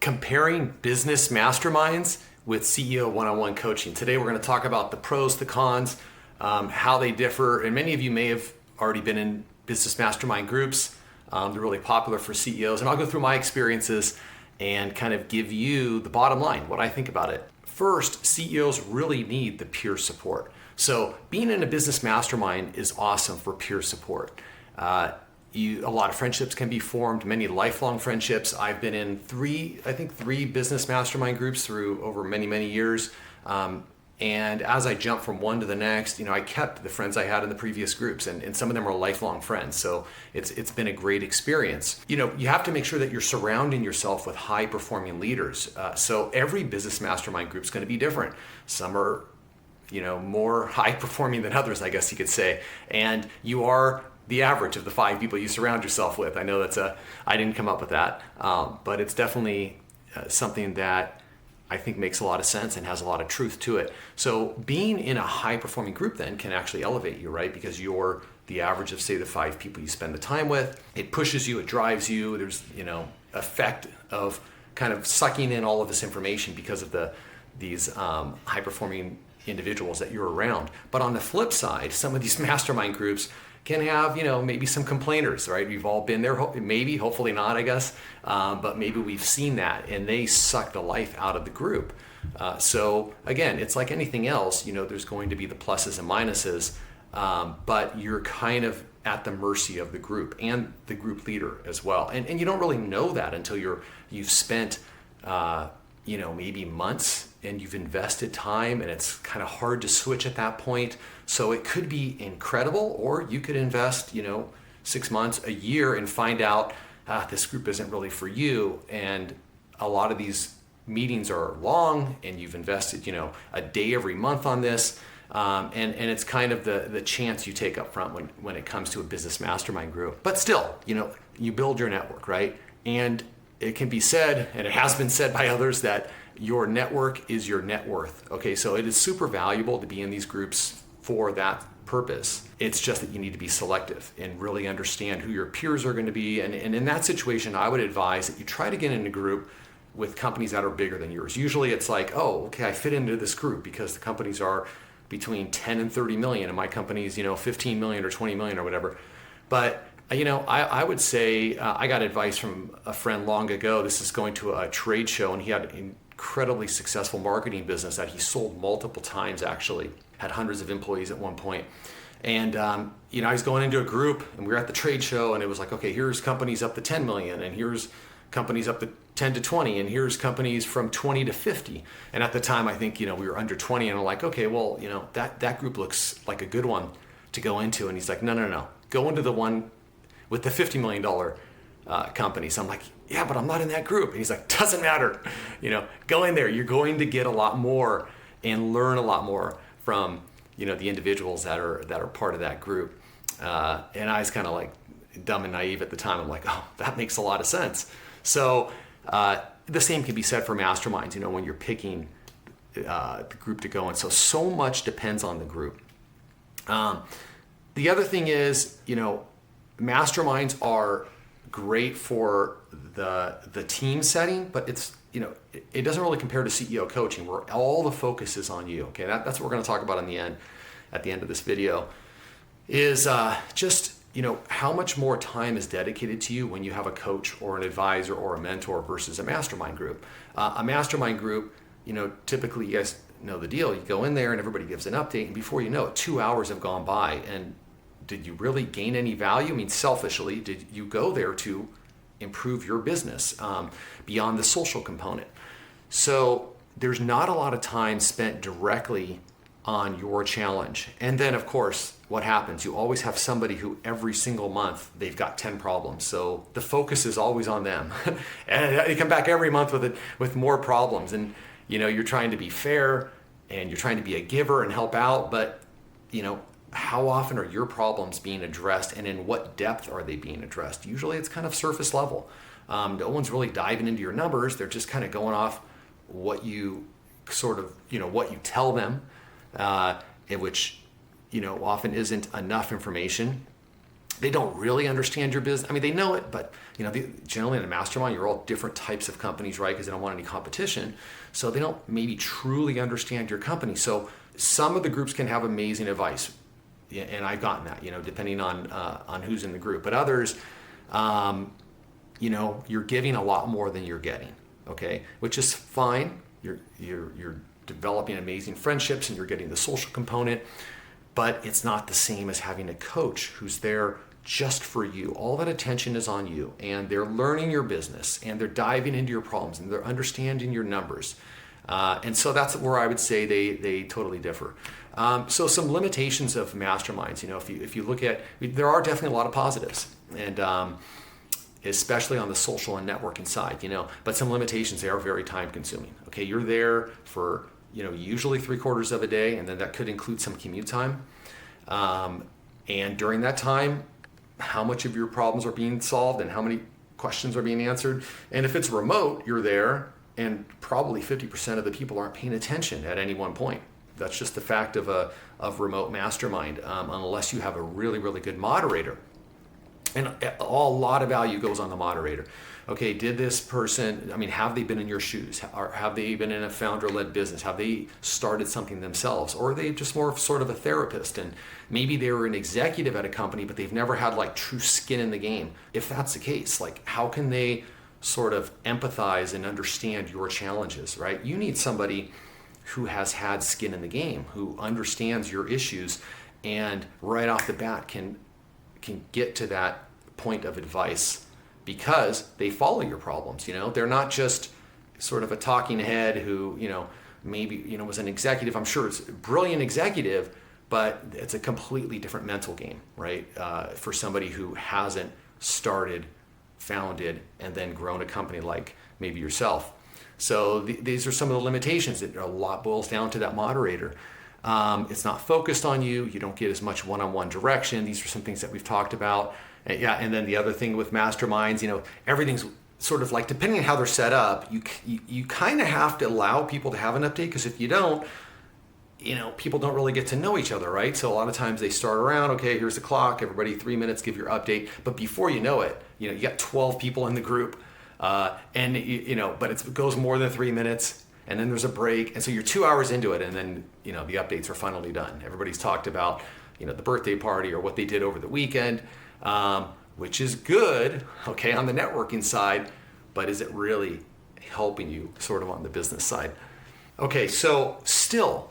Comparing business masterminds with CEO one-on-one coaching. Today we're going to talk about the pros, the cons, how they differ, and many of you may have already been in business mastermind groups. They're really popular for CEOs, and I'll go through my experiences and kind of give you the bottom line, what I think about it. First, CEOs really need the peer support. So being in a business mastermind is awesome for peer support. A lot of friendships can be formed, many lifelong friendships. I've been in three business mastermind groups through over many years. And as I jumped from one to the next, I kept the friends I had in the previous groups, and some of them are lifelong friends. So it's been a great experience. You have to make sure that you're surrounding yourself with high performing leaders. So every business mastermind group is going to be different. Some are, more high performing than others, I guess you could say. And you are the average of the 5 people you surround yourself with. I know I didn't come up with that, but it's definitely something that I think makes a lot of sense and has a lot of truth to it. So being in a high performing group then can actually elevate you, right? Because you're the average of, say, the 5 people you spend the time with. It pushes you, it drives you. There's, effect of kind of sucking in all of this information because of these high performing individuals that you're around. But on the flip side, some of these mastermind groups can have, maybe some complainers, right? We've all been there, maybe, hopefully not, I guess, but maybe we've seen that, and they suck the life out of the group. So again, it's like anything else, there's going to be the pluses and minuses, but you're kind of at the mercy of the group and the group leader as well. And you don't really know that until you've spent, maybe months, and you've invested time, and it's kind of hard to switch at that point. So it could be incredible, or you could invest, 6 months, a year, and find out this group isn't really for you. And a lot of these meetings are long, and you've invested, a day every month on this. And it's kind of the chance you take up front when it comes to a business mastermind group. But still, you build your network, right? And it can be said, and it has been said by others, that your network is your net worth. Okay, so it is super valuable to be in these groups for that purpose. It's just that you need to be selective and really understand who your peers are going to be. And in that situation, I would advise that you try to get in a group with companies that are bigger than yours. Usually it's like, oh, okay, I fit into this group because the companies are between 10 and 30 million, and my company is, 15 million or 20 million or whatever. But I would say I got advice from a friend long ago. This is going to a trade show, and he had an incredibly successful marketing business that he sold multiple times, actually. Had hundreds of employees at one point. And, I was going into a group, and we were at the trade show, and it was like, okay, here's companies up to 10 million, and here's companies up to 10 to 20, and here's companies from 20 to 50. And at the time, I think, we were under 20, and I'm like, okay, well, that group looks like a good one to go into. And he's like, no. Go into the one with the $50 million company. So I'm like, yeah, but I'm not in that group. And he's like, doesn't matter. Go in there. You're going to get a lot more and learn a lot more from, the individuals that are part of that group. And I was kind of like dumb and naive at the time. I'm like, oh, that makes a lot of sense. So the same can be said for masterminds, when you're picking the group to go in. So much depends on the group. The other thing is, masterminds are great for the team setting, but it's it doesn't really compare to CEO coaching, where all the focus is on you. Okay, that's what we're going to talk about at the end of this video, is just how much more time is dedicated to you when you have a coach or an advisor or a mentor versus a mastermind group. A mastermind group, typically, you guys know the deal. You go in there and everybody gives an update, and before you know it, 2 hours have gone by, and did you really gain any value? I mean, selfishly, did you go there to improve your business beyond the social component? So there's not a lot of time spent directly on your challenge. And then, of course, what happens? You always have somebody who every single month they've got 10 problems. So the focus is always on them. And they come back every month with more problems. And you're trying to be fair, and you're trying to be a giver and help out, but how often are your problems being addressed, and in what depth are they being addressed? Usually it's kind of surface level. No one's really diving into your numbers. They're just kind of going off what you what you tell them, which often isn't enough information. They don't really understand your business. I mean, they know it, but generally in a mastermind, you're all different types of companies, right? Because they don't want any competition. So they don't maybe truly understand your company. So some of the groups can have amazing advice. Yeah, and I've gotten that, depending on who's in the group. But others, you're giving a lot more than you're getting, okay? Which is fine. You're developing amazing friendships and you're getting the social component, but it's not the same as having a coach who's there just for you. All that attention is on you, and they're learning your business, and they're diving into your problems, and they're understanding your numbers. And so that's where I would say they totally differ. So some limitations of masterminds, if you look at, there are definitely a lot of positives, and especially on the social and networking side, but some limitations, they are very time consuming. Okay, you're there for, usually 3/4 of a day, and then that could include some commute time. And during that time, how much of your problems are being solved and how many questions are being answered. And if it's remote, you're there, and probably 50% of the people aren't paying attention at any one point. That's just the fact of remote mastermind, unless you have a really, really good moderator. And a lot of value goes on the moderator. Okay, did this person, have they been in your shoes? Or have they been in a founder-led business? Have they started something themselves? Or are they just more of sort of a therapist? And maybe they were an executive at a company, but they've never had true skin in the game. If that's the case, how can they sort of empathize and understand your challenges, right? You need somebody who has had skin in the game, who understands your issues, and right off the bat can get to that point of advice because they follow your problems. They're not just sort of a talking head who maybe was an executive. I'm sure it's a brilliant executive, but it's a completely different mental game, right? For somebody who hasn't started, founded, and then grown a company like maybe yourself. So these are some of the limitations. A lot boils down to that moderator. It's not focused on you. You don't get as much one-on-one direction. These are some things that we've talked about. And then the other thing with masterminds, everything's sort of depending on how they're set up, you kind of have to allow people to have an update, because if you don't, people don't really get to know each other, right? So a lot of times they start around, okay, here's the clock, everybody 3 minutes, give your update. But before you know it, you got 12 people in the group, but it goes more than 3 minutes. And then there's a break, and so you're 2 hours into it, and then the updates are finally done. Everybody's talked about the birthday party or what they did over the weekend, which is good, okay, on the networking side, but is it really helping you sort of on the business side? Okay, so still,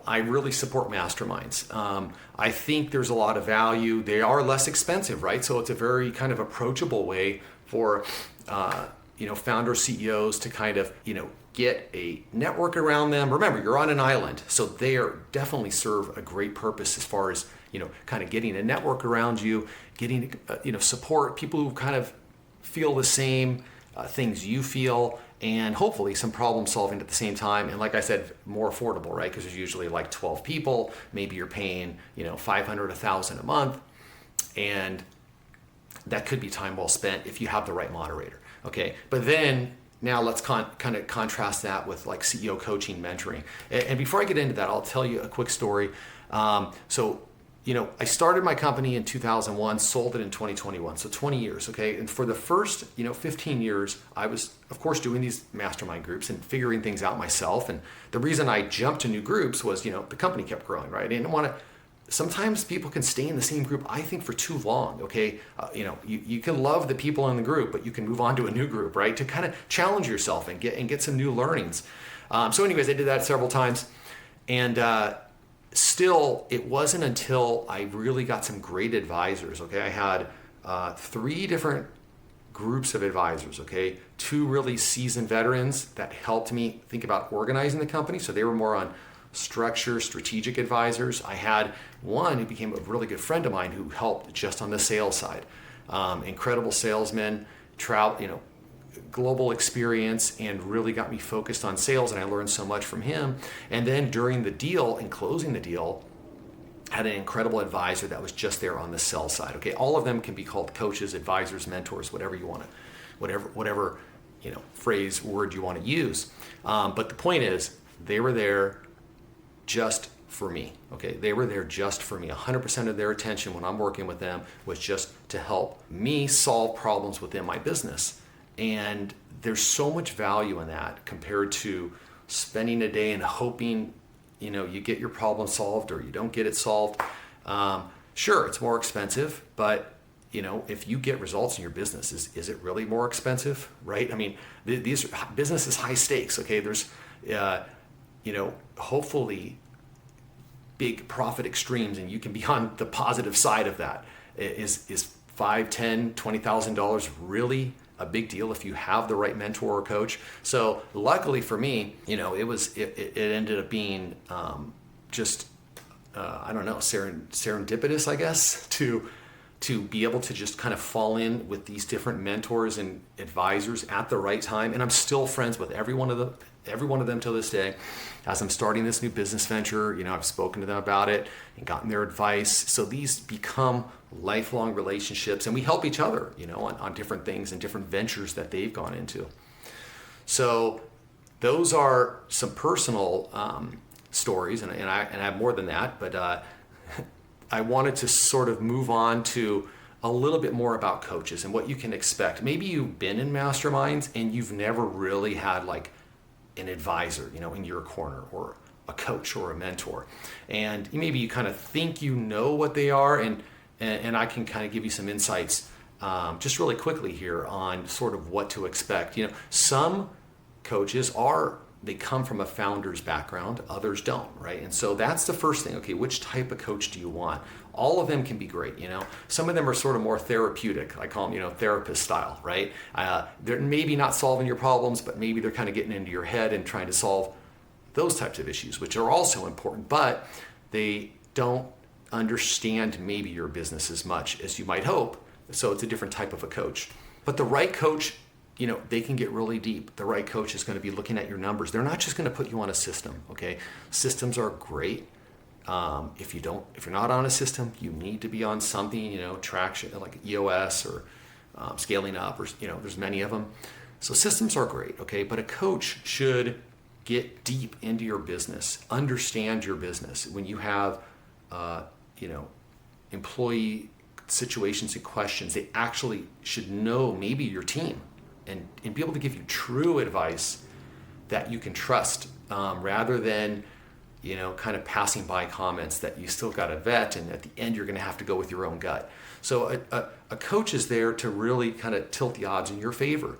I really support masterminds. I think there's a lot of value. They are less expensive, right? So it's a very kind of approachable way for founder CEOs to kind of get a network around them. Remember, you're on an island, so they definitely serve a great purpose as far as kind of getting a network around you, getting support, people who kind of feel the same things you feel, and hopefully some problem solving at the same time. And like I said, more affordable, right? Because there's usually 12 people. Maybe you're paying $500, $1,000 a month, and that could be time well spent if you have the right moderator. Okay, but then now let's kind of contrast that with CEO coaching, mentoring. And before I get into that, I'll tell you a quick story. I started my company in 2001, sold it in 2021, so 20 years, okay? And for the first, 15 years, I was, of course, doing these mastermind groups and figuring things out myself. And the reason I jumped to new groups was, the company kept growing, right? I didn't want to. Sometimes people can stay in the same group, I think, for too long, okay? You can love the people in the group, but you can move on to a new group, right? To kind of challenge yourself and get some new learnings. So anyways, I did that several times. And still, it wasn't until I really got some great advisors, okay? I had 3 different groups of advisors, okay? 2 really seasoned veterans that helped me think about organizing the company. So they were more on structure, strategic advisors. I had one who became a really good friend of mine who helped just on the sales side. Incredible salesman, global experience, and really got me focused on sales, and I learned so much from him. And then during the deal and closing the deal, had an incredible advisor that was just there on the sell side. Okay, all of them can be called coaches, advisors, mentors, whatever you want to, whatever phrase, word you want to use. But the point is, they were there just for me. Okay, they were there just for me. 100% of their attention when I'm working with them was just to help me solve problems within my business. And there's so much value in that compared to spending a day and hoping, you get your problem solved or you don't get it solved. Sure, it's more expensive, but if you get results in your business, is it really more expensive, right? I mean, these business is high stakes. Okay, there's, hopefully big profit extremes, and you can be on the positive side of that. Is $5, $10, $20,000 really a big deal if you have the right mentor or coach? So luckily for me, it ended up being serendipitous, I guess, to be able to just kind of fall in with these different mentors and advisors at the right time. And I'm still friends with every one of them till this day. As I'm starting this new business venture, I've spoken to them about it and gotten their advice. So these become lifelong relationships, and we help each other, on different things and different ventures that they've gone into. So those are some personal stories, and I have more than that, but I wanted to sort of move on to a little bit more about coaches and what you can expect. Maybe you've been in masterminds and you've never really had like an advisor, in your corner, or a coach or a mentor. And maybe you kind of think what they are, and I can kind of give you some insights just really quickly here on sort of what to expect. Some coaches they come from a founder's background, others don't, right? And so that's the first thing. Okay, which type of coach do you want? All of them can be great, Some of them are sort of more therapeutic. I call them, therapist style, right? They're maybe not solving your problems, but maybe they're kind of getting into your head and trying to solve those types of issues, which are also important, but they don't understand maybe your business as much as you might hope. So it's a different type of a coach. But the right coach, they can get really deep. The right coach is going to be looking at your numbers. They're not just going to put you on a system, okay? Systems are great. If you're not on a system, you need to be on something, traction, like EOS or scaling up, or, there's many of them. So systems are great, okay? But a coach should get deep into your business, understand your business. When you have, employee situations and questions, they actually should know maybe your team and be able to give you true advice that you can trust, rather than, kind of passing by comments that you still got to vet, and at the end you're going to have to go with your own gut. So a coach is there to really kind of tilt the odds in your favor.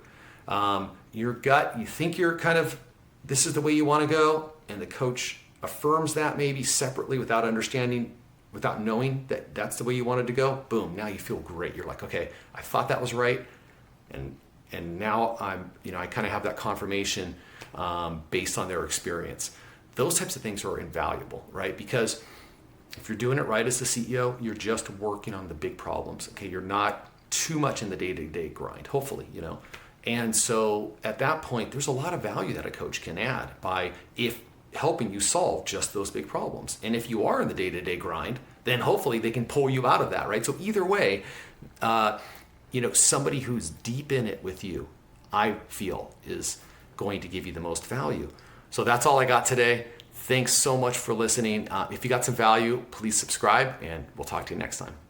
Your gut, you think you're kind of, this is the way you want to go, and the coach affirms that maybe separately without understanding, without knowing that that's the way you wanted to go. Boom, now you feel great. You're like, okay, I thought that was right, and now I kind of have that confirmation based on their experience. Those types of things are invaluable, right? Because if you're doing it right as the CEO, you're just working on the big problems. Okay, you're not too much in the day-to-day grind, hopefully, And so at that point, there's a lot of value that a coach can add by helping you solve just those big problems. And if you are in the day-to-day grind, then hopefully they can pull you out of that, right? So either way, somebody who's deep in it with you, I feel, is going to give you the most value. So that's all I got today. Thanks so much for listening. If you got some value, please subscribe, and we'll talk to you next time.